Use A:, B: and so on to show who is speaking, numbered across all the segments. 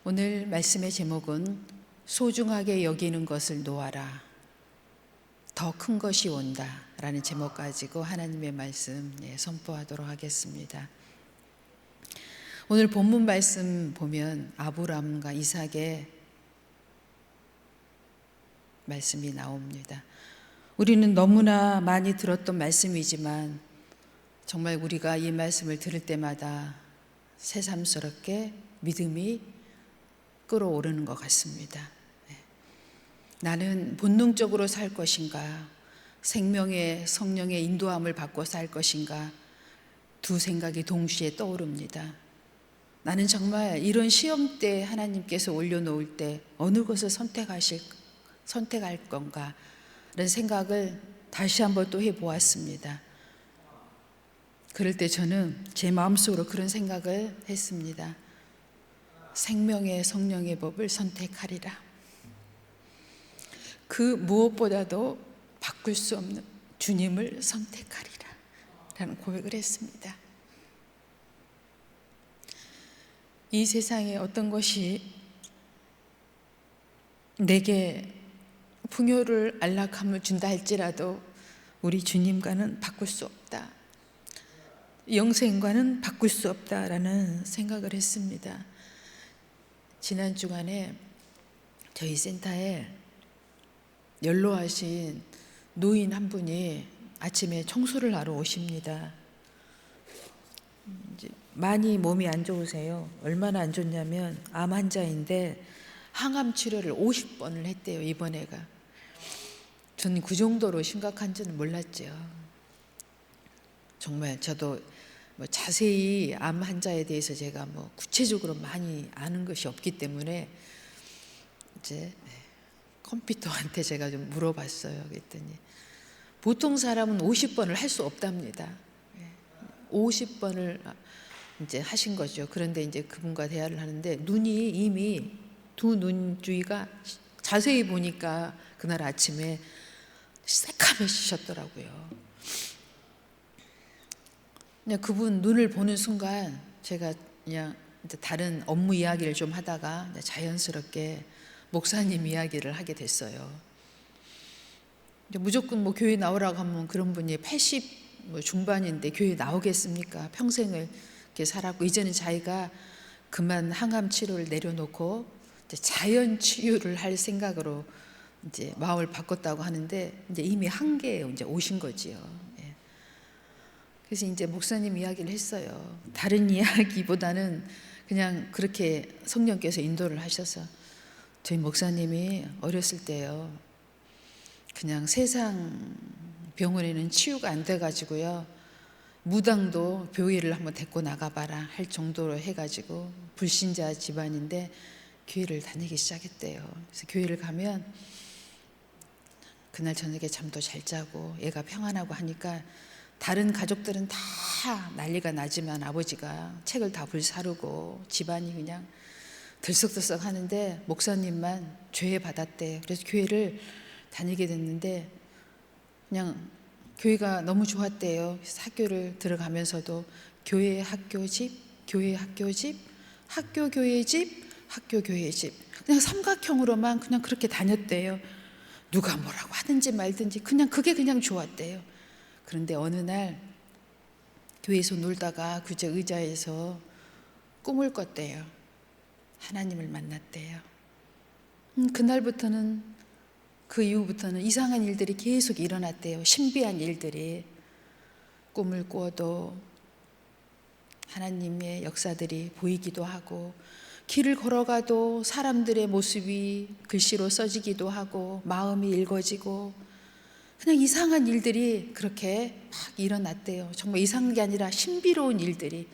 A: 오늘 말씀의 제목은 소중하게 여기는 것을 놓아라. 더 큰 것이 온다. 라는 제목 가지고 하나님의 말씀 선포하도록 하겠습니다. 오늘 본문 말씀 보면 아브라함과 이삭의 말씀이 나옵니다. 우리는 너무나 많이 들었던 말씀이지만 정말 우리가 이 말씀을 들을 때마다 새삼스럽게 믿음이 끌어오르는 것 같습니다. 나는 본능적으로 살 것인가, 생명의 성령의 인도함을 받고 살 것인가, 두 생각이 동시에 떠오릅니다. 나는 정말 이런 시험대에 하나님께서 올려놓을 때 어느 것을 선택할 건가 라는 생각을 다시 한번 또 해보았습니다. 그럴 때 저는 제 마음속으로 그런 생각을 했습니다. 생명의 성령의 법을 선택하리라. 그 무엇보다도 바꿀 수 없는 주님을 선택하리라 라는 고백을 했습니다. 이 세상에 어떤 것이 내게 풍요를 안락함을 준다 할지라도 우리 주님과는 바꿀 수 없다. 영생과는 바꿀 수 없다라는 생각을 했습니다. 지난 주간에 저희 센터에 연로하신 노인 한 분이 아침에 청소를 하러 오십니다. 이제 많이 몸이 안 좋으세요. 얼마나 안 좋냐면 암 환자인데 항암 치료를 50번을 했대요, 이번에가. 저는 그 정도로 심각한지는 몰랐죠. 정말 저도 자세히 암 환자에 대해서 제가 구체적으로 많이 아는 것이 없기 때문에 이제 컴퓨터한테 제가 좀 물어봤어요. 그랬더니 보통 사람은 50번을 할 수 없답니다. 50번을 이제 하신 거죠. 그런데 이제 그분과 대화를 하는데 눈이 이미 두 눈 주위가 자세히 보니까 그날 아침에 새카매지셨더라고요. 그냥 그분 눈을 보는 순간 제가 그냥 이제 다른 업무 이야기를 좀 하다가 자연스럽게 목사님 이야기를 하게 됐어요. 무조건 교회 나오라고 하면 그런 분이 80 중반인데 교회 나오겠습니까? 평생을 이렇게 살았고 이제는 자기가 그만 항암 치료를 내려놓고 이제 자연 치유를 할 생각으로 이제 마음을 바꿨다고 하는데 이제 이미 한계에 이제 오신 거지요. 그래서 이제 목사님 이야기를 했어요. 다른 이야기보다는 그냥 그렇게 성령께서 인도를 하셔서 저희 목사님이 어렸을 때요, 그냥 세상 병원에는 치유가 안 돼가지고요, 무당도 교회를 한번 데리고 나가봐라 할 정도로 해가지고 불신자 집안인데 교회를 다니기 시작했대요. 그래서 교회를 가면 그날 저녁에 잠도 잘 자고 애가 평안하고 하니까 다른 가족들은 다 난리가 나지만 아버지가 책을 다 불사르고 집안이 그냥 들썩들썩 하는데 목사님만 죄 받았대요. 그래서 교회를 다니게 됐는데 그냥 교회가 너무 좋았대요. 그래서 학교를 들어가면서도 교회 학교 집, 교회 학교 집, 학교 교회 집, 학교 교회 집, 그냥 삼각형으로만 그냥 그렇게 다녔대요. 누가 뭐라고 하든지 말든지 그냥 그게 그냥 좋았대요. 그런데 어느 날 교회에서 놀다가 그저 의자에서 꿈을 꿨대요. 하나님을 만났대요. 그날부터는, 그 이후부터는 이상한 일들이 계속 일어났대요. 신비한 일들이. 꿈을 꾸어도 하나님의 역사들이 보이기도 하고, 길을 걸어가도 사람들의 모습이 글씨로 써지기도 하고, 마음이 읽어지고, 그냥 이상한 일들이 그렇게 막 일어났대요. 정말 이상한 게 아니라 신비로운 일들이.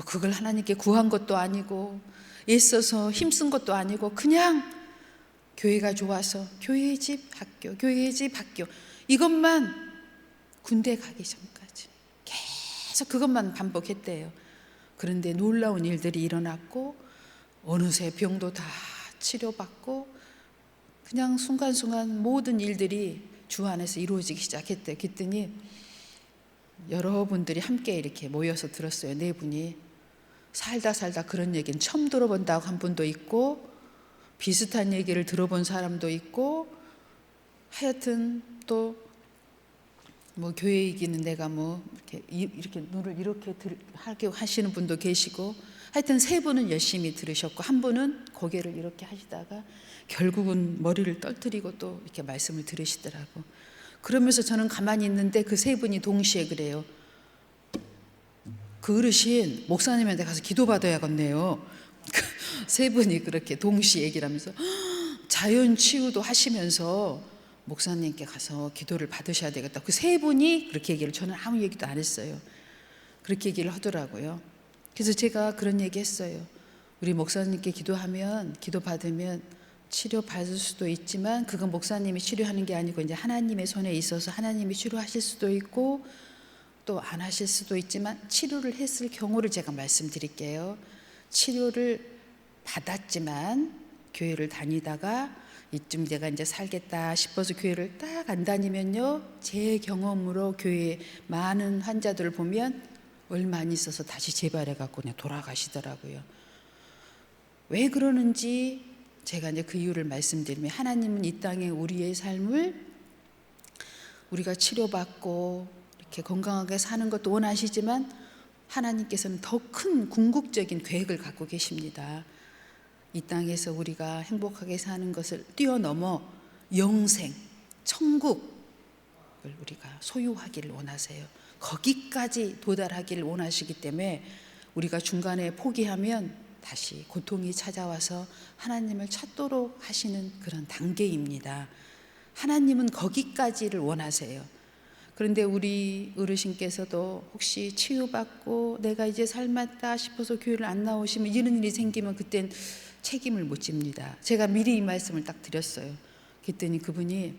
A: 그걸 하나님께 구한 것도 아니고 애써서 힘쓴 것도 아니고 그냥 교회가 좋아서 교회 집 학교, 교회 집 학교, 이것만 군대 가기 전까지 계속 그것만 반복했대요. 그런데 놀라운 일들이 일어났고 어느새 병도 다 치료받고 그냥 순간순간 모든 일들이 주 안에서 이루어지기 시작했대요. 그랬더니 여러분들이 함께 이렇게 모여서 들었어요. 네 분이 살다 살다 그런 얘기는 처음 들어본다고 한 분도 있고, 비슷한 얘기를 들어본 사람도 있고, 하여튼 또 뭐 교회 얘기는 내가 뭐 이렇게 눈을 이렇게 하게 하시는 분도 계시고, 하여튼 세 분은 열심히 들으셨고, 한 분은 고개를 이렇게 하시다가 결국은 머리를 떨뜨리고 또 이렇게 말씀을 들으시더라고. 그러면서 저는 가만히 있는데 그 세 분이 동시에 그래요. 그 어르신 목사님한테 가서 기도받아야겠네요. 세 분이 그렇게 동시에 얘기를 하면서 자연 치유도 하시면서 목사님께 가서 기도를 받으셔야 되겠다. 그 세 분이 그렇게 얘기를, 저는 아무 얘기도 안 했어요. 그렇게 얘기를 하더라고요. 그래서 제가 그런 얘기 했어요. 우리 목사님께 기도하면, 기도 받으면 치료 받을 수도 있지만 그건 목사님이 치료하는 게 아니고 이제 하나님의 손에 있어서 하나님이 치료하실 수도 있고 또 안 하실 수도 있지만, 치료를 했을 경우를 제가 말씀드릴게요. 치료를 받았지만 교회를 다니다가 이쯤 내가 이제 살겠다 싶어서 교회를 딱 안 다니면요, 제 경험으로 교회에 많은 환자들을 보면 얼마 안 있어서 다시 재발해 갖고 그냥 돌아가시더라고요. 왜 그러는지 제가 이제 그 이유를 말씀드리면, 하나님은 이 땅에 우리의 삶을 우리가 치료받고 이렇게 건강하게 사는 것도 원하시지만 하나님께서는 더 큰 궁극적인 계획을 갖고 계십니다. 이 땅에서 우리가 행복하게 사는 것을 뛰어넘어 영생, 천국을 우리가 소유하기를 원하세요. 거기까지 도달하기를 원하시기 때문에 우리가 중간에 포기하면 다시 고통이 찾아와서 하나님을 찾도록 하시는 그런 단계입니다. 하나님은 거기까지를 원하세요. 그런데 우리 어르신께서도 혹시 치유받고 내가 이제 삶았다 싶어서 교회를 안 나오시면, 이런 일이 생기면 그땐 책임을 못 집니다. 제가 미리 이 말씀을 딱 드렸어요. 그랬더니 그분이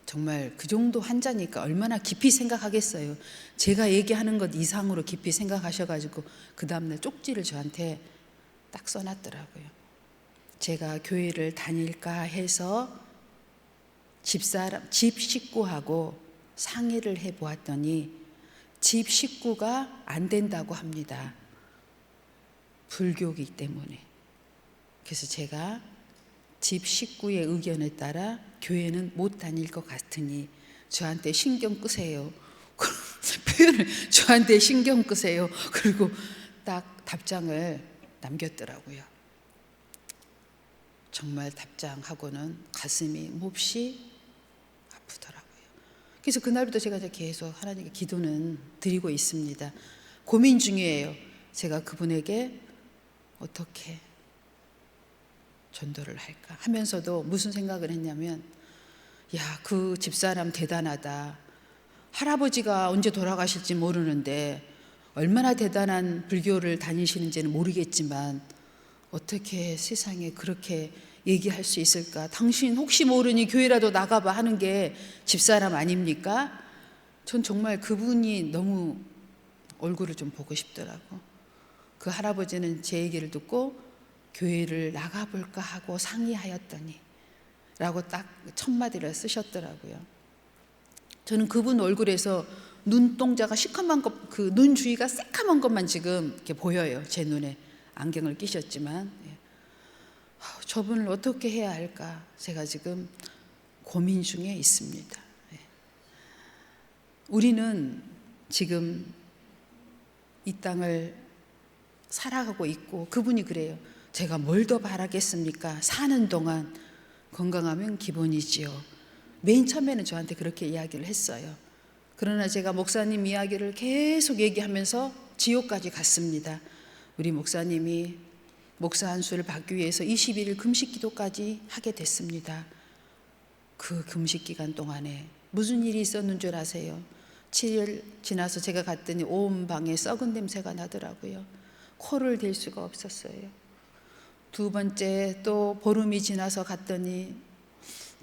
A: 정말 그 정도 환자니까 얼마나 깊이 생각하겠어요. 제가 얘기하는 것 이상으로 깊이 생각하셔가지고 그 다음날 쪽지를 저한테 딱 써놨더라고요. 제가 교회를 다닐까 해서 집 식구하고 상의를 해보았더니 집 식구가 안 된다고 합니다. 불교이기 때문에. 그래서 제가 집 식구의 의견에 따라 교회는 못 다닐 것 같으니 저한테 신경 끄세요. 표현을 저한테 신경 끄세요. 그리고 딱 답장을 남겼더라고요. 정말 답장하고는 가슴이 몹시 아프더라고요. 그래서 그날부터 제가 계속 하나님께 기도는 드리고 있습니다. 고민 중이에요. 제가 그분에게 어떻게 전도를 할까 하면서도 무슨 생각을 했냐면, 야, 그 집사람 대단하다. 할아버지가 언제 돌아가실지 모르는데 얼마나 대단한 불교를 다니시는지는 모르겠지만 어떻게 세상에 그렇게 얘기할 수 있을까? 당신 혹시 모르니 교회라도 나가봐 하는 게 집사람 아닙니까? 전 정말 그분이 너무 얼굴을 좀 보고 싶더라고. 그 할아버지는 제 얘기를 듣고 교회를 나가볼까 하고 상의하였더니 라고 딱 첫 마디를 쓰셨더라고요. 저는 그분 얼굴에서 눈동자가 시커먼 것, 그 눈 주위가 새카만 것만 지금 이렇게 보여요. 제 눈에 안경을 끼셨지만. 저분을 어떻게 해야 할까 제가 지금 고민 중에 있습니다. 우리는 지금 이 땅을 살아가고 있고, 그분이 그래요. 제가 뭘 더 바라겠습니까? 사는 동안 건강하면 기본이지요. 맨 처음에는 저한테 그렇게 이야기를 했어요. 그러나 제가 목사님 이야기를 계속 얘기하면서 지옥까지 갔습니다. 우리 목사님이 목사 안수를 받기 위해서 21일 금식 기도까지 하게 됐습니다. 그 금식 기간 동안에 무슨 일이 있었는 줄 아세요? 7일 지나서 제가 갔더니 온 방에 썩은 냄새가 나더라고요. 코를 댈 수가 없었어요. 두 번째 또 보름이 지나서 갔더니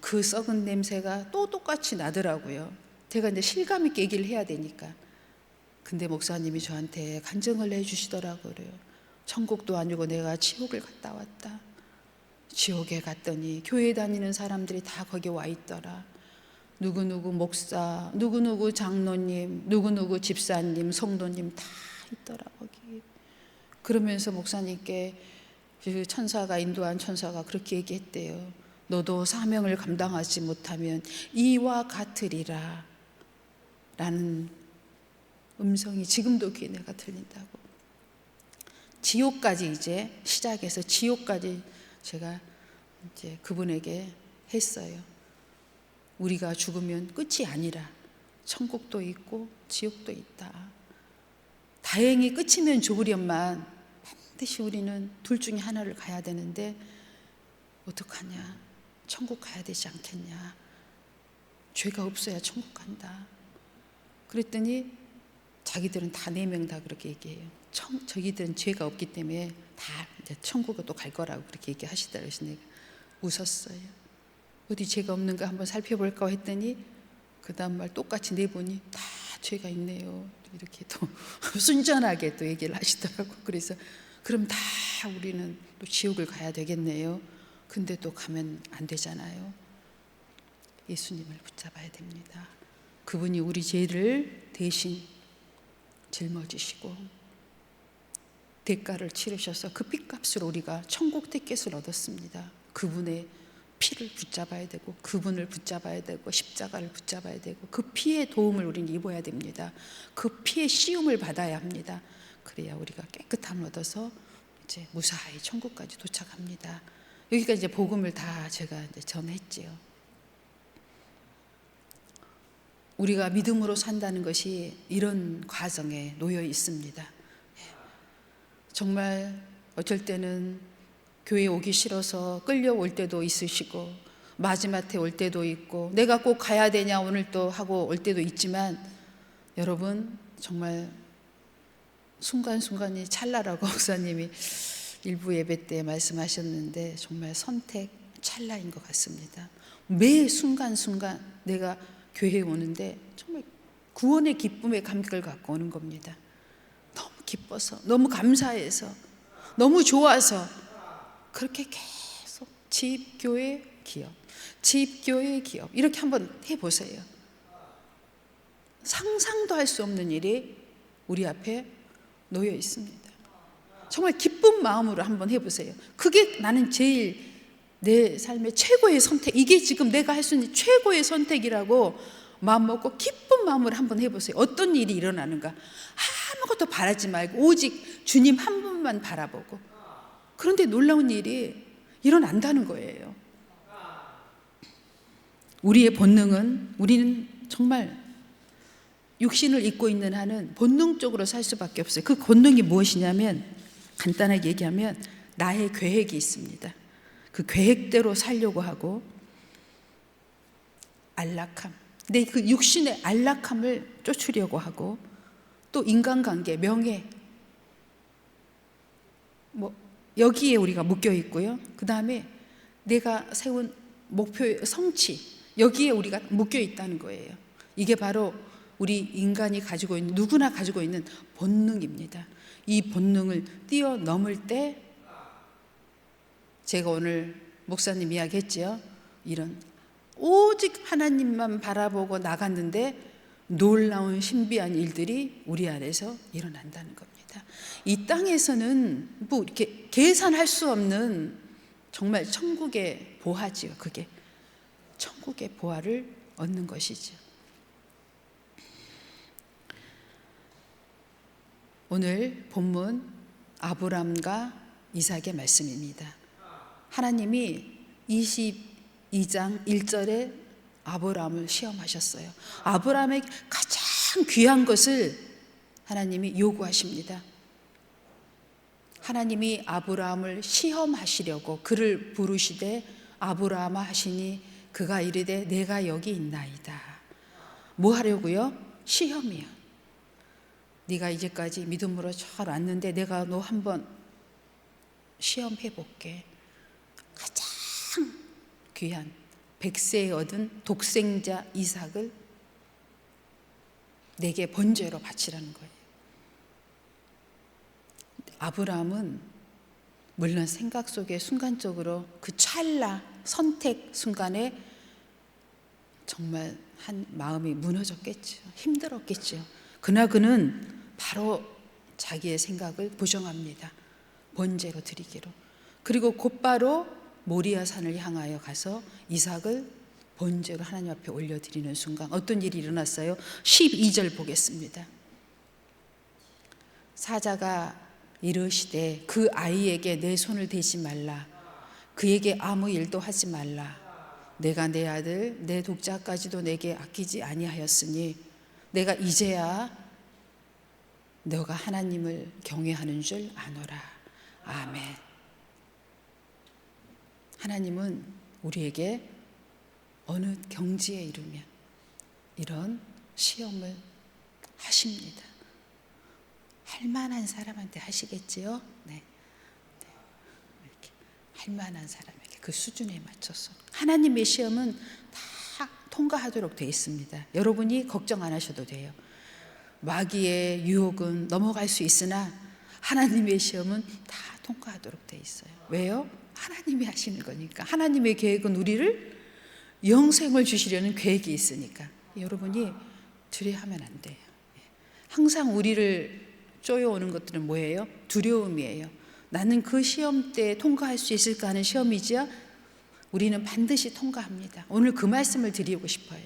A: 그 썩은 냄새가 또 똑같이 나더라고요. 제가 이제 실감 있게 얘기를 해야 되니까. 근데 목사님이 저한테 간증을 해주시더라고요. 천국도 아니고 내가 지옥을 갔다 왔다. 지옥에 갔더니 교회 다니는 사람들이 다 거기 와 있더라. 누구누구 목사, 누구누구 장로님, 누구누구 집사님, 성도님 다 있더라 거기. 그러면서 목사님께 그 천사가, 인도한 천사가 그렇게 얘기했대요. 너도 사명을 감당하지 못하면 이와 같으리라 라는 음성이 지금도 귀에 내가 들린다고. 지옥까지 이제 시작해서 지옥까지 제가 이제 그분에게 했어요. 우리가 죽으면 끝이 아니라 천국도 있고 지옥도 있다. 다행히 끝이면 좋으련만 반드시 우리는 둘 중에 하나를 가야 되는데 어떡하냐? 천국 가야 되지 않겠냐? 죄가 없어야 천국 간다. 그랬더니 자기들은 다 4명 다 그렇게 얘기해요. 저기들은 죄가 없기 때문에 다 이제 천국에 또 갈 거라고 그렇게 얘기하시더라고요. 그래서 내가 웃었어요. 어디 죄가 없는가 한번 살펴볼까 했더니 그 다음 말 똑같이 4분이 다 죄가 있네요. 이렇게 또 순전하게 또 얘기를 하시더라고요. 그래서 그럼 다 우리는 또 지옥을 가야 되겠네요. 근데 또 가면 안 되잖아요. 예수님을 붙잡아야 됩니다. 그분이 우리 죄를 대신 짊어지시고 대가를 치르셔서 그 핏값으로 우리가 천국 티켓을 얻었습니다. 그분의 피를 붙잡아야 되고 그분을 붙잡아야 되고 십자가를 붙잡아야 되고 그 피의 도움을 우리는 입어야 됩니다. 그 피의 씌움을 받아야 합니다. 그래야 우리가 깨끗함을 얻어서 이제 무사히 천국까지 도착합니다. 여기까지 이제 복음을 다 제가 이제 전했지요. 우리가 믿음으로 산다는 것이 이런 과정에 놓여 있습니다. 정말 어쩔 때는 교회 오기 싫어서 끌려올 때도 있으시고 마지막에 올 때도 있고 내가 꼭 가야 되냐 오늘 또 하고 올 때도 있지만 여러분 정말 순간순간이 찰나라고 목사님이 일부 예배 때 말씀하셨는데 정말 선택 찰나인 것 같습니다. 매 순간순간 내가 교회에 오는데 정말 구원의 기쁨의 감격을 갖고 오는 겁니다. 너무 기뻐서 너무 감사해서 너무 좋아서 그렇게 계속 집, 교회, 기업, 집, 교회, 기업 이렇게 한번 해보세요. 상상도 할 수 없는 일이 우리 앞에 놓여 있습니다. 정말 기쁜 마음으로 한번 해보세요. 그게 나는 제일 내 삶의 최고의 선택, 이게 지금 내가 할 수 있는 최고의 선택이라고 마음 먹고 기쁜 마음으로 한번 해보세요. 어떤 일이 일어나는가. 아무것도 바라지 말고 오직 주님 한 분만 바라보고. 그런데 놀라운 일이 일어난다는 거예요. 우리의 본능은, 우리는 정말 육신을 입고 있는 한은 본능적으로 살 수밖에 없어요. 그 본능이 무엇이냐면 간단하게 얘기하면 나의 계획이 있습니다. 그 계획대로 살려고 하고 안락함, 내 그 육신의 안락함을 쫓으려고 하고 또 인간관계, 명예 여기에 우리가 묶여 있고요. 그 다음에 내가 세운 목표의 성취, 여기에 우리가 묶여 있다는 거예요. 이게 바로 우리 인간이 가지고 있는, 누구나 가지고 있는 본능입니다. 이 본능을 뛰어넘을 때 제가 오늘 목사님 이야기했지요. 이런 오직 하나님만 바라보고 나갔는데 놀라운 신비한 일들이 우리 안에서 일어난다는 겁니다. 이 땅에서는 뭐 이렇게 계산할 수 없는 정말 천국의 보화지요. 그게 천국의 보화를 얻는 것이죠. 오늘 본문 아브람과 이삭의 말씀입니다. 하나님이 22장 1절에 아브람을 시험하셨어요. 아브람의 가장 귀한 것을 하나님이 요구하십니다. 하나님이 아브람을 시험하시려고 그를 부르시되 아브람아 하시니 그가 이르되 내가 여기 있나이다. 뭐 하려고요? 시험이요. 네가 이제까지 믿음으로 잘 왔는데 내가 너 한번 시험해 볼게. 가장 귀한 100세에 얻은 독생자 이삭을 내게 번제로 바치라는 거예요. 아브라함은 물론 생각 속에 순간적으로 그 찰나 선택 순간에 정말 한 마음이 무너졌겠죠. 힘들었겠죠. 그러나 그는 바로 자기의 생각을 부정합니다. 번제로 드리기로. 그리고 곧바로 모리아 산을 향하여 가서 이삭을 번제로 하나님 앞에 올려드리는 순간 어떤 일이 일어났어요? 12절 보겠습니다. 사자가 이르시되 그 아이에게 내 손을 대지 말라. 그에게 아무 일도 하지 말라. 내가 내 아들 내 독자까지도 내게 아끼지 아니하였으니 내가 이제야 너가 하나님을 경외하는 줄 아노라. 아멘. 하나님은 우리에게 어느 경지에 이르면 이런 시험을 하십니다. 할 만한 사람한테 하시겠지요? 네. 이렇게 할 만한 사람에게 그 수준에 맞춰서 하나님의 시험은 다 통과하도록 되어 있습니다. 여러분이 걱정 안 하셔도 돼요. 마귀의 유혹은 넘어갈 수 있으나 하나님의 시험은 다 통과하도록 되어 있어요. 왜요? 하나님이 하시는 거니까. 하나님의 계획은 우리를 영생을 주시려는 계획이 있으니까. 여러분이 두려워하면 안 돼요. 항상 우리를 쪼여오는 것들은 뭐예요? 두려움이에요. 나는 그 시험 때 통과할 수 있을까 하는 시험이지요. 우리는 반드시 통과합니다. 오늘 그 말씀을 드리고 싶어요.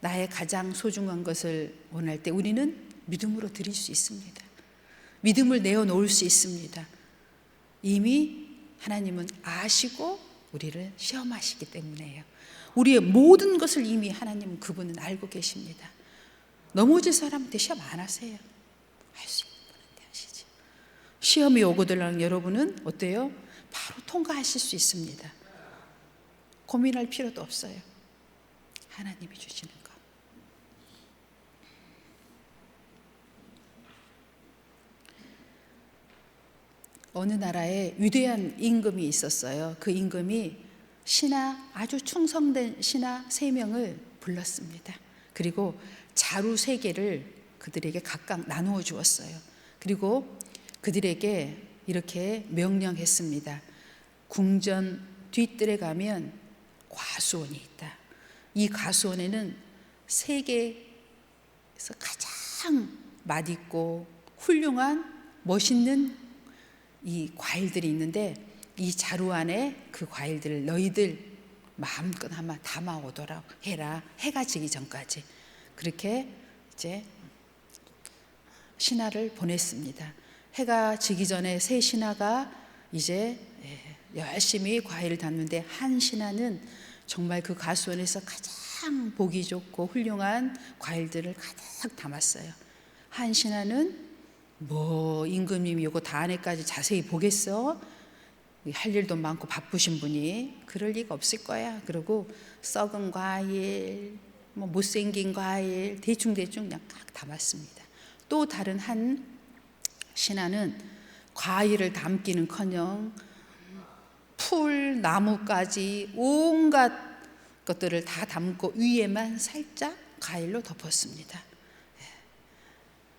A: 나의 가장 소중한 것을 원할 때 우리는 믿음으로 드릴 수 있습니다. 믿음을 내어놓을 수 있습니다. 이미 하나님은 아시고 우리를 시험하시기 때문에요. 우리의 모든 것을 이미 하나님은 그분은 알고 계십니다. 넘어질 사람한테 시험 안 하세요. 할 수 있는 분한테 하시지. 시험이 오고들랑 여러분은 어때요? 바로 통과하실 수 있습니다. 고민할 필요도 없어요. 하나님이 주시는 거. 어느 나라에 위대한 임금이 있었어요. 그 임금이 신하, 아주 충성된 신하 3명을 불렀습니다. 그리고 자루 3개를 그들에게 각각 나누어 주었어요. 그리고 그들에게 이렇게 명령했습니다. 궁전 뒷뜰에 가면 과수원이 있다. 이 과수원에는 세계에서 가장 맛있고 훌륭한 멋있는 이 과일들이 있는데 이 자루 안에 그 과일들을 너희들 마음껏 아마 담아오도록 해라. 해가 지기 전까지. 그렇게 이제 신하를 보냈습니다. 해가 지기 전에 3 신하가 이제 열심히 과일을 담는데 한 신하는 정말 그 과수원에서 가장 보기 좋고 훌륭한 과일들을 가득 담았어요. 한 신하는 뭐 임금님이 이거 다 안에까지 자세히 보겠어? 할 일도 많고 바쁘신 분이 그럴 리가 없을 거야. 그리고 썩은 과일, 뭐 못생긴 과일 대충대충 그냥 각 담았습니다. 또 다른 한 신하는 과일을 담기는커녕 풀, 나무까지 온갖 것들을 다 담고 위에만 살짝 과일로 덮었습니다.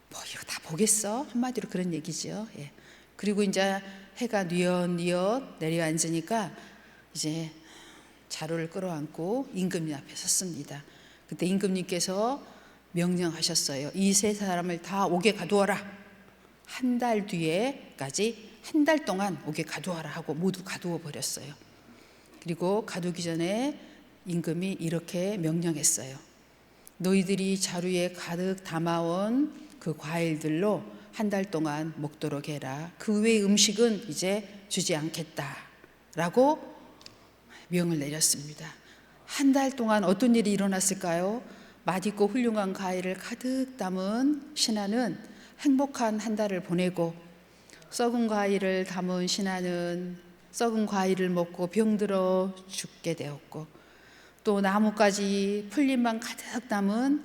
A: 뭐 이거 다 보겠어? 한마디로 그런 얘기죠. 그리고 이제 해가 뉘엿뉘엿 내려앉으니까 이제 자루를 끌어안고 임금님 앞에 섰습니다. 그때 임금님께서 명령하셨어요. 이 3 사람을 다 옥에 가두어라. 한 달 뒤에까지 한 달 동안 옥에 가두어라 하고 모두 가두어 버렸어요. 그리고 가두기 전에 임금이 이렇게 명령했어요. 너희들이 자루에 가득 담아온 그 과일들로 한 달 동안 먹도록 해라. 그 외의 음식은 이제 주지 않겠다라고 명을 내렸습니다. 한 달 동안 어떤 일이 일어났을까요? 맛있고 훌륭한 과일을 가득 담은 신하는 행복한 한 달을 보내고 썩은 과일을 담은 신하는 썩은 과일을 먹고 병들어 죽게 되었고 또 나뭇가지 풀잎만 가득 담은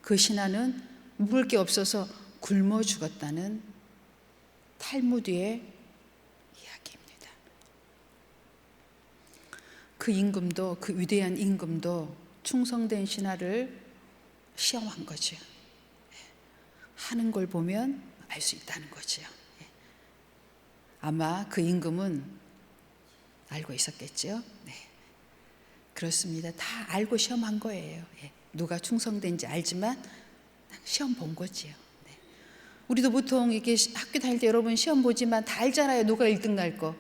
A: 그 신하는 먹을 게 없어서 굶어 죽었다는 탈무드의 이야기입니다. 그 임금도 그 위대한 임금도 충성된 신하를 시험한 거죠. 하는 걸 보면 알 수 있다는 거죠. 아마 그 임금은 알고 있었겠죠. 네. 그렇습니다. 다 알고 시험한 거예요. 누가 충성된지 알지만 시험 본 거지요. 네. 우리도 보통 이렇게 학교 다닐 때 여러분 시험 보지만 다 알잖아요. 누가 1등 날 거.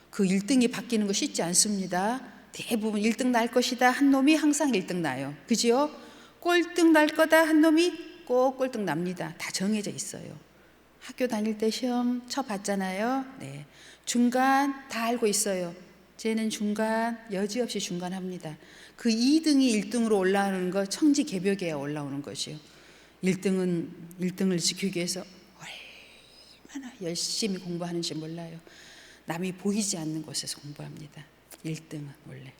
A: 그 1등이 바뀌는 거 쉽지 않습니다. 대부분 1등 날 것이다 한 놈이 항상 1등 나요. 그죠? 꼴등 날 거다 한 놈이 꼭 꼴등 납니다. 다 정해져 있어요. 학교 다닐 때 시험 쳐봤잖아요. 네. 중간 다 알고 있어요. 쟤는 중간, 여지없이 중간 합니다. 그 2등이 1등으로 올라오는 거 청지개벽에 올라오는 것이요. 1등을 지키기 위해서 얼마나 열심히 공부하는지 몰라요. 남이 보이지 않는 곳에서 공부합니다. 1등은 원래.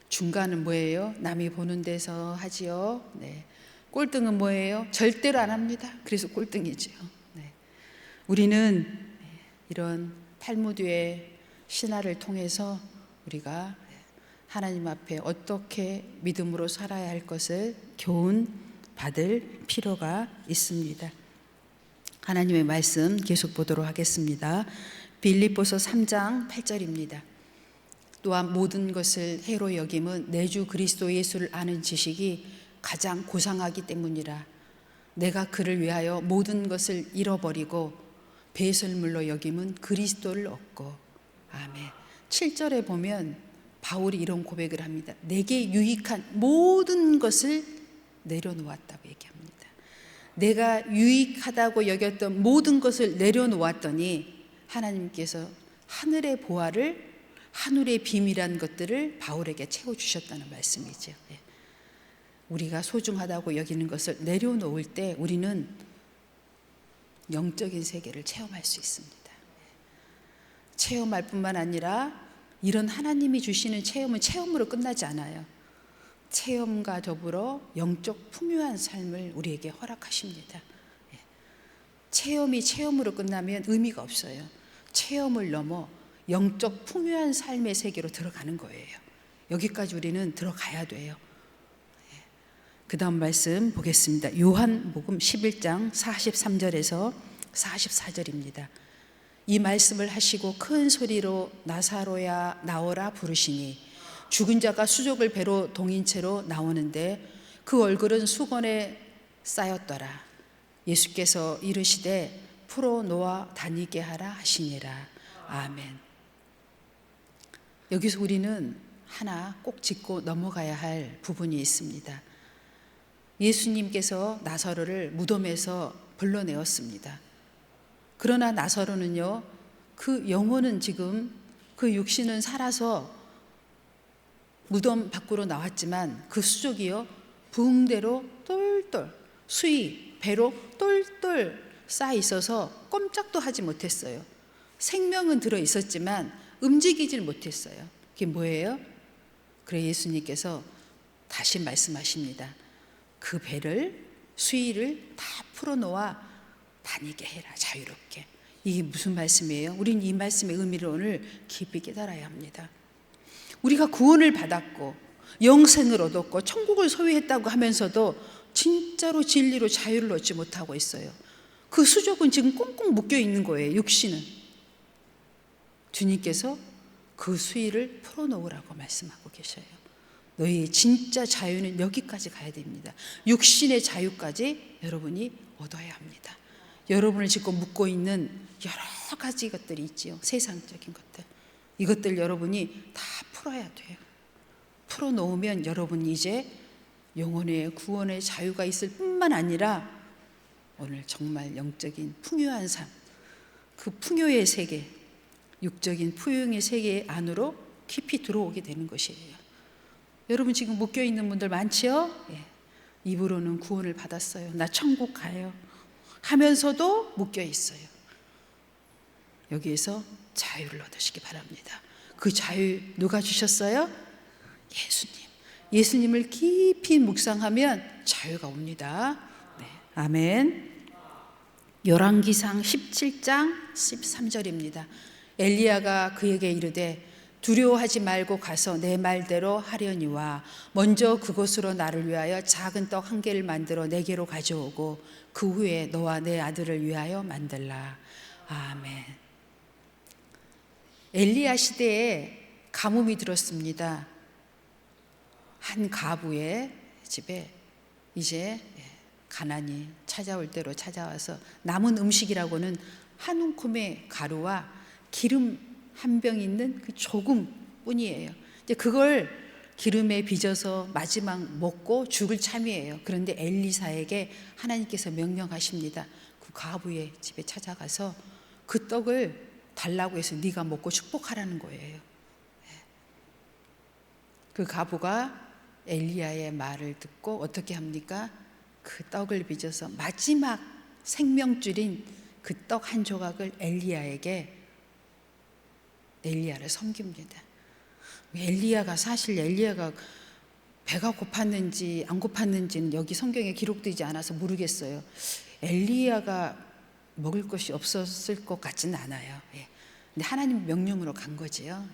A: 중간은 뭐예요? 남이 보는 데서 하지요. 네. 꼴등은 뭐예요? 절대로 안 합니다. 그래서 꼴등이죠. 네. 우리는 이런 탈무드의 신화를 통해서 우리가 하나님 앞에 어떻게 믿음으로 살아야 할 것을 교훈 받을 필요가 있습니다. 하나님의 말씀 계속 보도록 하겠습니다. 빌립보서 3장 8절입니다. 또한 모든 것을 해로 여김은 내 주 그리스도 예수를 아는 지식이 가장 고상하기 때문이라. 내가 그를 위하여 모든 것을 잃어버리고 배설물로 여김은 그리스도를 얻고. 아멘. 7절에 보면 바울이 이런 고백을 합니다. 내게 유익한 모든 것을 내려놓았다고 얘기합니다. 내가 유익하다고 여겼던 모든 것을 내려놓았더니 하나님께서 하늘의 보화를, 하늘의 비밀한 것들을 바울에게 채워주셨다는 말씀이죠. 우리가 소중하다고 여기는 것을 내려놓을 때 우리는 영적인 세계를 체험할 수 있습니다. 체험할 뿐만 아니라 이런 하나님이 주시는 체험은 체험으로 끝나지 않아요. 체험과 더불어 영적 풍요한 삶을 우리에게 허락하십니다. 체험이 체험으로 끝나면 의미가 없어요. 체험을 넘어 영적 풍요한 삶의 세계로 들어가는 거예요. 여기까지 우리는 들어가야 돼요. 그 다음 말씀 보겠습니다. 요한복음 11장 43절에서 44절입니다. 이 말씀을 하시고 큰 소리로 나사로야 나오라 부르시니 죽은 자가 수족을 배로 동인 채로 나오는데 그 얼굴은 수건에 쌓였더라. 예수께서 이르시되 풀어 놓아 다니게 하라 하시니라. 아멘. 여기서 우리는 하나 꼭 짚고 넘어가야 할 부분이 있습니다. 예수님께서 나사로를 무덤에서 불러내었습니다. 그러나 나사로는요, 그 영혼은 지금, 그 육신은 살아서 무덤 밖으로 나왔지만 그 수족이요, 붕대로 똘똘, 수의, 배로 똘똘 쌓여 있어서 꼼짝도 하지 못했어요. 생명은 들어 있었지만 움직이질 못했어요. 그게 뭐예요? 그래 예수님께서 다시 말씀하십니다. 그 배를, 수의를 다 풀어놓아 다니게 해라, 자유롭게. 이게 무슨 말씀이에요? 우리는 이 말씀의 의미를 오늘 깊이 깨달아야 합니다. 우리가 구원을 받았고 영생을 얻었고 천국을 소유했다고 하면서도 진짜로 진리로 자유를 얻지 못하고 있어요. 그 수족은 지금 꽁꽁 묶여 있는 거예요. 육신은. 주님께서 그 수의를 풀어놓으라고 말씀하고 계셔요. 너희의 진짜 자유는 여기까지 가야 됩니다. 육신의 자유까지 여러분이 얻어야 합니다. 여러분을 지금 묶고 있는 여러 가지 것들이 있지요. 세상적인 것들. 이것들 여러분이 다 풀어야 돼요. 풀어놓으면 여러분이 이제 영혼의 구원의 자유가 있을 뿐만 아니라 오늘 정말 영적인 풍요한 삶, 그 풍요의 세계, 육적인 풍요의 세계 안으로 깊이 들어오게 되는 것이에요. 여러분 지금 묶여있는 분들 많지요? 예. 입으로는 구원을 받았어요. 나 천국 가요. 하면서도 묶여있어요. 여기에서 자유를 얻으시기 바랍니다. 그 자유 누가 주셨어요? 예수님. 예수님을 깊이 묵상하면 자유가 옵니다. 네. 아멘. 열왕기상 17장 13절입니다. 엘리야가 그에게 이르되 두려워하지 말고 가서 내 말대로 하려니와 먼저 그곳으로 나를 위하여 작은 떡 한 개를 만들어 내게로 가져오고 그 후에 너와 내 아들을 위하여 만들라. 아멘. 엘리야 시대에 가뭄이 들었습니다. 한 가부의 집에 이제 가난이 찾아올 대로 찾아와서 남은 음식이라고는 한 움큼의 가루와 기름 한 병 있는 그 조금 뿐이에요. 이제 그걸 기름에 빚어서 마지막 먹고 죽을 참이에요. 그런데 엘리사에게 하나님께서 명령하십니다. 그 과부의 집에 찾아가서 그 떡을 달라고 해서 네가 먹고 축복하라는 거예요. 그 과부가 엘리야의 말을 듣고 어떻게 합니까? 그 떡을 빚어서 마지막 생명줄인 그 떡 한 조각을 엘리야를 섬깁니다. 엘리야가 배가 고팠는지 안 고팠는지는 여기 성경에 기록되지 않아서 모르겠어요. 엘리야가 먹을 것이 없었을 것 같지는 않아요. 근데 하나님 명령으로 간 거지요.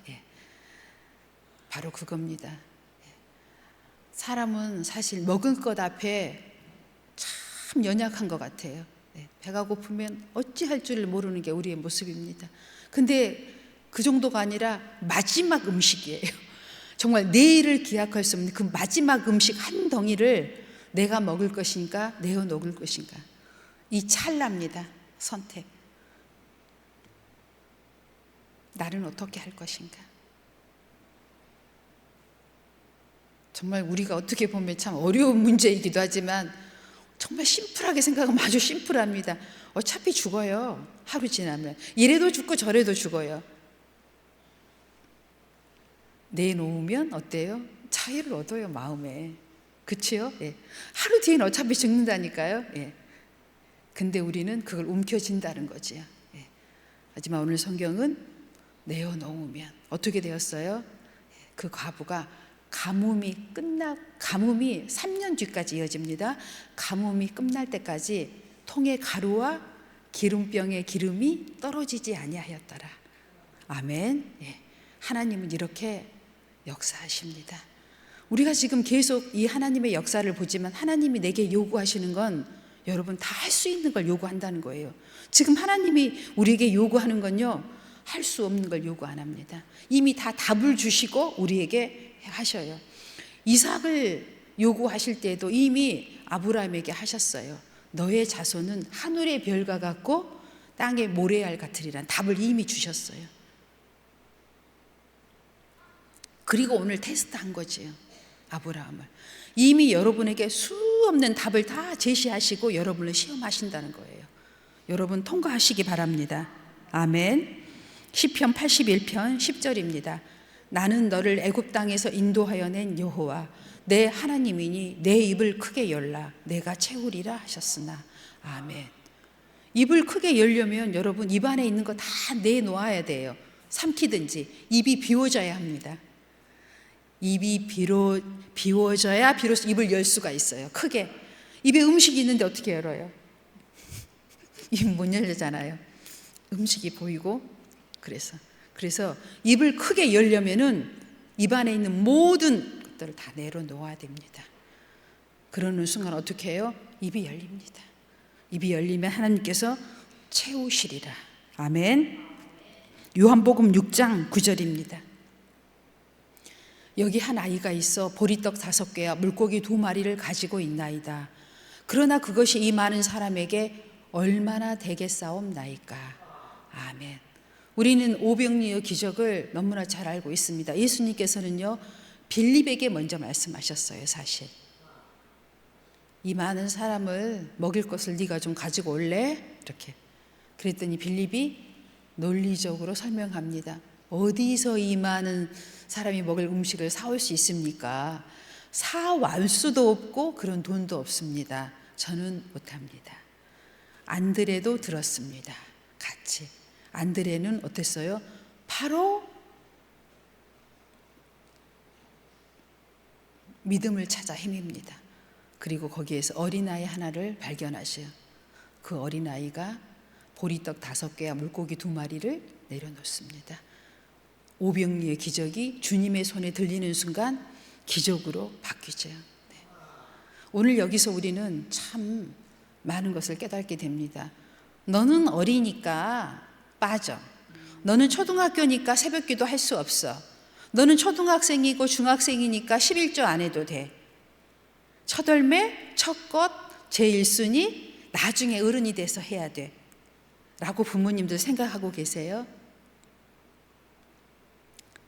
A: 바로 그겁니다. 사람은 사실 먹을 것 앞에 참 연약한 것 같아요. 배가 고프면 어찌할 줄을 모르는 게 우리의 모습입니다. 근데 그 정도가 아니라 마지막 음식이에요. 정말 내일을 기약할 수 없는 그 마지막 음식 한 덩이를 내가 먹을 것인가 내어 놓을 것인가, 이 찰나입니다. 선택. 나는 어떻게 할 것인가. 정말 우리가 어떻게 보면 참 어려운 문제이기도 하지만 정말 심플하게 생각하면 아주 심플합니다. 어차피 죽어요. 하루 지나면 이래도 죽고 저래도 죽어요. 내놓으면 어때요? 자유를 얻어요, 마음에. 그치요? 하루 뒤엔 어차피 죽는다니까요. 근데 우리는 그걸 움켜쥔다는 거지요. 하지만 오늘 성경은 내어놓으면 어떻게 되었어요? 그 과부가 가뭄이 3년 뒤까지 이어집니다. 가뭄이 끝날 때까지 통의 가루와 기름병의 기름이 떨어지지 아니하였더라. 아멘. 하나님은 이렇게 역사하십니다. 우리가 지금 계속 이 하나님의 역사를 보지만 하나님이 내게 요구하시는 건 여러분 다 할 수 있는 걸 요구한다는 거예요. 지금 하나님이 우리에게 요구하는 건요, 할 수 없는 걸 요구 안 합니다. 이미 다 답을 주시고 우리에게 하셔요. 이삭을 요구하실 때도 이미 아브라함에게 하셨어요. 너의 자손은 하늘의 별과 같고 땅의 모래알 같으리란 답을 이미 주셨어요. 그리고 오늘 테스트한 거지요. 아브라함을 이미 여러분에게 수 없는 답을 다 제시하시고 여러분을 시험하신다는 거예요. 여러분 통과하시기 바랍니다. 아멘. 시편 81편 10절입니다. 나는 너를 애굽 땅에서 인도하여 낸 여호와 내 하나님이니 내 입을 크게 열라 내가 채우리라 하셨으나. 아멘. 입을 크게 열려면 여러분 입 안에 있는 거 다 내놓아야 돼요. 삼키든지 입이 비워져야 합니다. 입이 비워져야 비로소 입을 열 수가 있어요. 크게. 입에 음식이 있는데 어떻게 열어요? 입 못 열잖아요. 음식이 보이고. 그래서 입을 크게 열려면은 입 안에 있는 모든 것들을 다 내려놓아야 됩니다. 그러는 순간 어떻게 해요? 입이 열립니다. 입이 열리면 하나님께서 채우시리라. 아멘. 요한복음 6장 9절입니다. 여기 한 아이가 있어 보리떡 5개와 물고기 2마리를 가지고 있나이다. 그러나 그것이 이 많은 사람에게 얼마나 되겠사옵나이까. 아멘. 우리는 오병이어 기적을 너무나 잘 알고 있습니다. 예수님께서는요, 빌립에게 먼저 말씀하셨어요. 사실 이 많은 사람을 먹일 것을 네가 좀 가지고 올래? 이렇게. 그랬더니 빌립이 논리적으로 설명합니다. 어디서 이 많은 사람이 먹을 음식을 사올 수 있습니까? 사올 수도 없고 그런 돈도 없습니다. 저는 못합니다. 안드레도 들었습니다. 같이. 안드레는 어땠어요? 바로 믿음을 찾아 헤맵니다. 그리고 거기에서 어린아이 하나를 발견하셔요. 그 어린아이가 보리떡 5개와 물고기 2마리를 내려놓습니다. 오병이의 기적이 주님의 손에 들리는 순간 기적으로 바뀌죠. 오늘 여기서 우리는 참 많은 것을 깨닫게 됩니다. 너는 어리니까 빠져. 너는 초등학교니까 새벽기도 할 수 없어. 너는 초등학생이고 중학생이니까 11조 안 해도 돼. 첫 열매, 첫 꽃, 제 1순위 나중에 어른이 돼서 해야 돼 라고 부모님들 생각하고 계세요?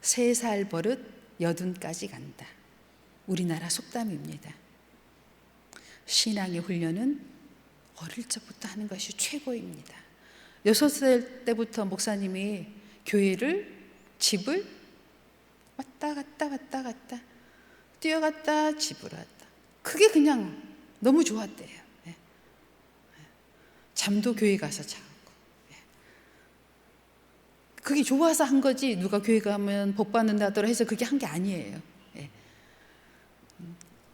A: 3살 버릇 80까지 간다. 우리나라 속담입니다. 신앙의 훈련은 어릴 적부터 하는 것이 최고입니다. 6살 때부터 목사님이 교회를, 집을 왔다 갔다 뛰어갔다 집으로 왔다. 그게 그냥 너무 좋았대요. 잠도 교회 가서 자고. 그게 좋아서 한 거지 누가 교회 가면 복 받는다더라 해서 그게 한 게 아니에요.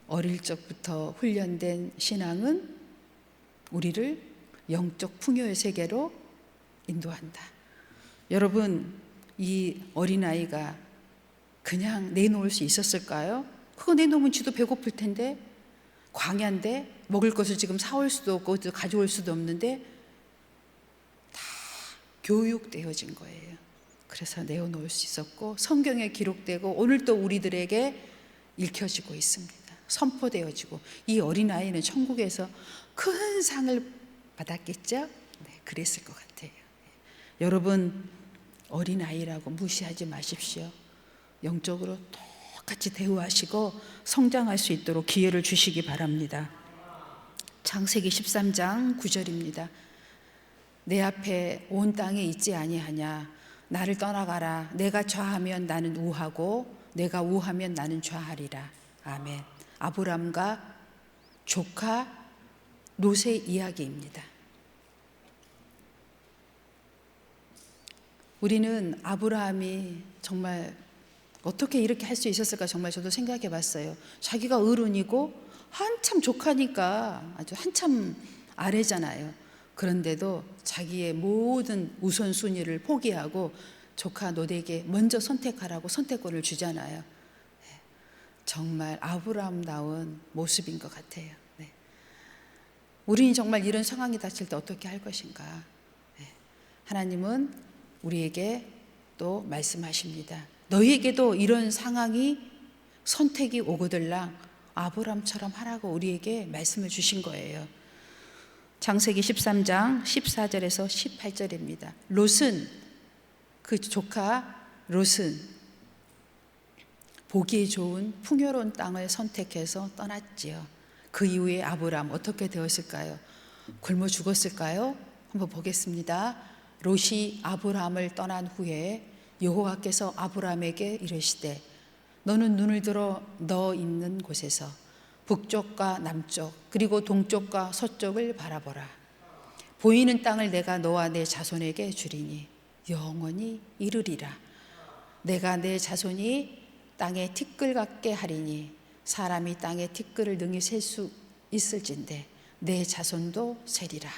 A: 어릴 적부터 훈련된 신앙은 우리를 영적 풍요의 세계로 인도한다. 여러분, 이 어린아이가 그냥 내놓을 수 있었을까요? 그거 내놓으면 지도 배고플 텐데, 광야인데 먹을 것을 지금 사올 수도 없고 가져올 수도 없는데 다 교육되어진 거예요. 그래서 내어놓을 수 있었고 성경에 기록되고 오늘도 우리들에게 읽혀지고 있습니다. 선포되어지고 이 어린아이는 천국에서 큰 상을 받았겠죠? 네, 그랬을 것 같아요. 여러분, 어린아이라고 무시하지 마십시오. 영적으로 똑같이 대우하시고 성장할 수 있도록 기회를 주시기 바랍니다. 창세기 13장 9절입니다. 내 앞에 온 땅에 있지 아니하냐. 나를 떠나가라. 내가 좌하면 나는 우하고 내가 우하면 나는 좌하리라. 아멘. 아브람과 조카 롯의 이야기입니다. 우리는 아브라함이 정말 어떻게 이렇게 할 수 있었을까 정말 저도 생각해 봤어요. 자기가 어른이고 한참 조카니까 아주 한참 아래잖아요. 그런데도 자기의 모든 우선순위를 포기하고 조카 롯에게 먼저 선택하라고 선택권을 주잖아요. 정말 아브라함다운 모습인 것 같아요. 네. 우리는 정말 이런 상황이 닥칠 때 어떻게 할 것인가? 네. 하나님은 우리에게 또 말씀하십니다. 너희에게도 이런 상황이 선택이 오거들랑 아브라함처럼 하라고 우리에게 말씀을 주신 거예요. 창세기 13장 14절에서 18절입니다. 롯은, 그 조카 롯은 보기 좋은 풍요로운 땅을 선택해서 떠났지요. 그 이후에 아브라함 어떻게 되었을까요? 굶어 죽었을까요? 한번 보겠습니다. 롯이 아브라함을 떠난 후에 여호와께서 아브라함에게 이르시되 너는 눈을 들어 너 있는 곳에서 북쪽과 남쪽 그리고 동쪽과 서쪽을 바라보라. 보이는 땅을 내가 너와 내 자손에게 주리니 영원히 이르리라. 내가 내 자손이 땅에 티끌 같게 하리니 사람이 땅에 티끌을 능히 셀 수 있을진데 내 자손도 세리라.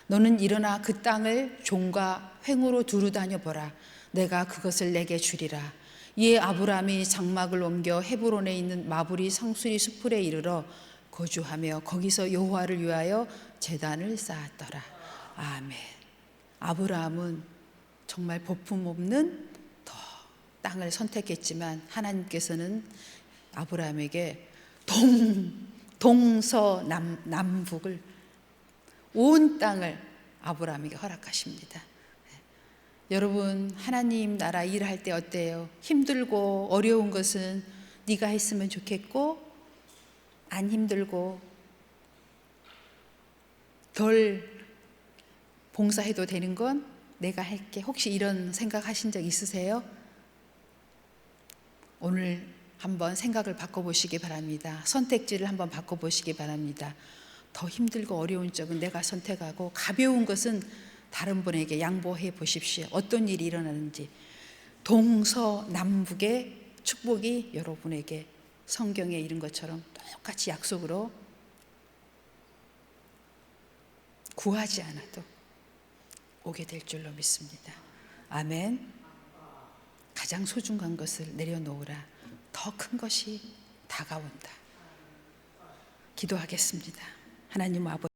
A: 너는 일어나 그 땅을 종과 횡으로 두루 다녀보라. 내가 그것을 내게 주리라. 이에 아브라함이 장막을 옮겨 헤브론에 있는 마부리 상수리 수풀에 이르러 거주하며 거기서 여호와를 위하여 제단을 쌓았더라. 아멘. 아브라함은 정말 볼품없는 더 땅을 선택했지만 하나님께서는 아브라함에게 동서남북을 온 땅을 아브라함에게 허락하십니다. 여러분, 하나님 나라 일할 때 어때요? 힘들고 어려운 것은 네가 했으면 좋겠고 안 힘들고 덜 봉사해도 되는 건 내가 할게. 혹시 이런 생각하신 적 있으세요? 오늘 한번 생각을 바꿔보시기 바랍니다. 선택지를 한번 바꿔보시기 바랍니다. 더 힘들고 어려운 쪽은 내가 선택하고 가벼운 것은 다른 분에게 양보해 보십시오. 어떤 일이 일어나는지. 동서남북의 축복이 여러분에게 성경에 이른 것처럼 똑같이 약속으로 구하지 않아도 오게 될 줄로 믿습니다. 아멘. 가장 소중한 것을 내려놓으라. 더 큰 것이 다가온다. 기도하겠습니다. 하나님 아버지,